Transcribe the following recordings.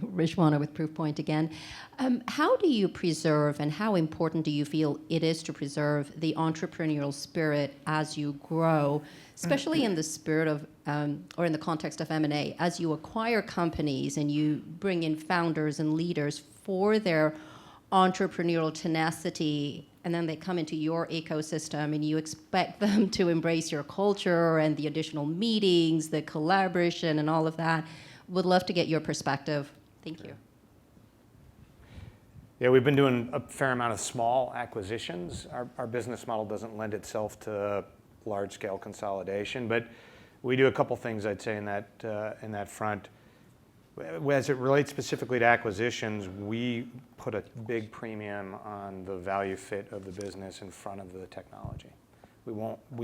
Rishwana with Proofpoint again. How do you preserve and how important do you feel it is to preserve the entrepreneurial spirit as you grow, especially in the spirit of, or in the context of M&A, as you acquire companies and you bring in founders and leaders for their entrepreneurial tenacity, and then they come into your ecosystem and you expect them to embrace your culture and the additional meetings, the collaboration and all of that. Would love to get your perspective. Thank you. Yeah, we've been doing a fair amount of small acquisitions. Our business model doesn't lend itself to large-scale consolidation, but we do a couple things, I'd say, in that front. As it relates specifically to acquisitions, we put a big premium on the value fit of the business in front of the technology. We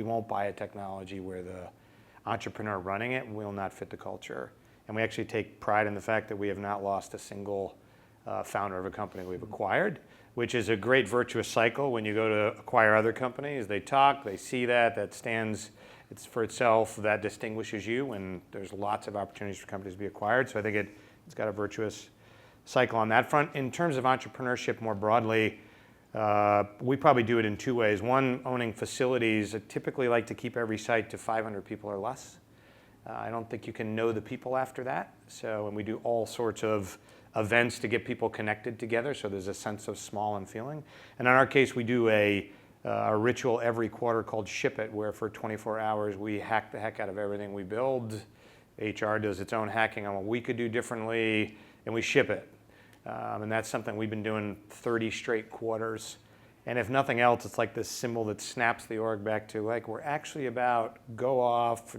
won't buy a technology where the entrepreneur running it will not fit the culture. And we actually take pride in the fact that we have not lost a single founder of a company we've acquired, which is a great virtuous cycle. When you go to acquire other companies, they talk, they see that stands for itself, that distinguishes you, and there's lots of opportunities for companies to be acquired. So I think it's got a virtuous cycle on that front. In terms of entrepreneurship more broadly, we probably do it in two ways. One, owning facilities. I typically like to keep every site to 500 people or less. I don't think you can know the people after that. So, and we do all sorts of events to get people connected together, so there's a sense of small and feeling. And in our case, we do a ritual every quarter called Ship It, where for 24 hours we hack the heck out of everything we build. HR does its own hacking on what we could do differently, and we ship it. And that's something we've been doing 30 straight quarters. And if nothing else, it's like this symbol that snaps the org back to, like, we're actually about go off,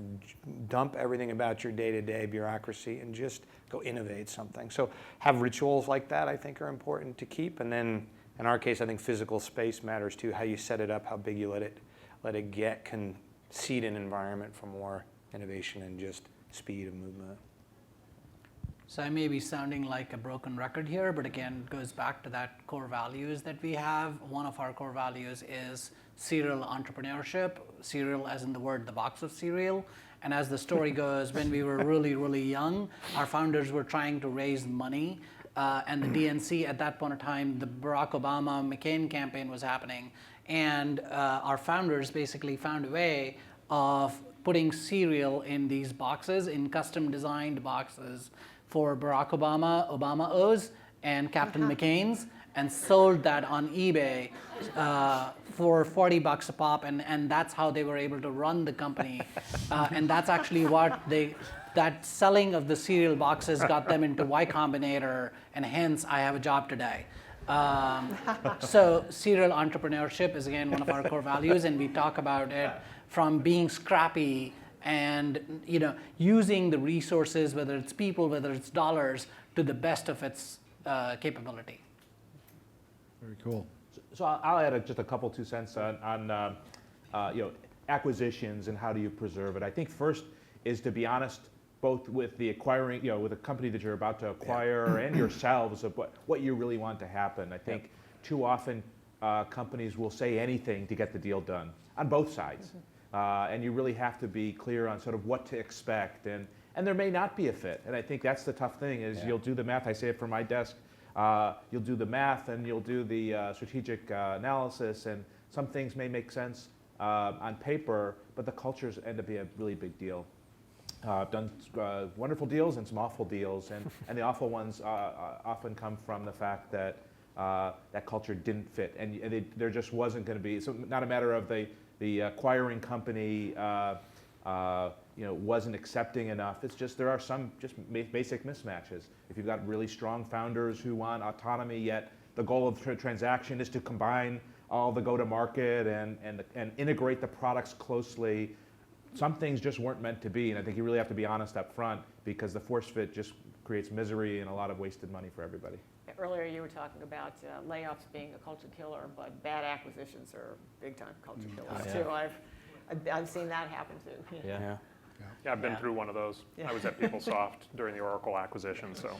dump everything about your day-to-day bureaucracy and just go innovate something. So have rituals like that, I think, are important to keep. And then in our case, I think physical space matters too, how you set it up, how big you let it get, can seed an environment for more innovation and just speed of movement. So I may be sounding like a broken record here, but again, it goes back to that core values that we have. One of our core values is serial entrepreneurship, serial as in the word, the box of cereal. And as the story goes, when we were really, really young, our founders were trying to raise money. And the DNC at that point in time, the Barack Obama McCain campaign was happening. And our founders basically found a way of putting cereal in these boxes, in custom designed boxes, for Barack Obama, Obama-O's, and Captain McCain's, and sold that on eBay for $40 a pop, and that's how they were able to run the company. And that's actually what that selling of the cereal boxes got them into Y Combinator, and hence I have a job today. So serial entrepreneurship is again one of our core values, and we talk about it from being scrappy and using the resources, whether it's people, whether it's dollars, to the best of its capability. Very cool. So I'll add just a couple 2 cents on acquisitions and how do you preserve it. I think first is to be honest, both with the acquiring, with a company that you're about to acquire and yourselves of what you really want to happen. I think too often companies will say anything to get the deal done on both sides. And you really have to be clear on sort of what to expect, and there may not be a fit. And I think that's the tough thing is you'll do the math. I say it from my desk. You'll do the math and you'll do the strategic analysis, and some things may make sense on paper, but the cultures end up being a really big deal. I've done wonderful deals and some awful deals, and the awful ones often come from the fact that that culture didn't fit, and there just wasn't going to be. So not a matter of the acquiring company wasn't accepting enough. It's just there are some just basic mismatches. If you've got really strong founders who want autonomy, yet the goal of the transaction is to combine all the go-to-market and integrate the products closely, some things just weren't meant to be. And I think you really have to be honest up front, because the force fit just creates misery and a lot of wasted money for everybody. Earlier you were talking about layoffs being a culture killer, but bad acquisitions are big-time culture killers too. I've seen that happen too. Yeah, I've been through one of those. I was at PeopleSoft during the Oracle acquisition, so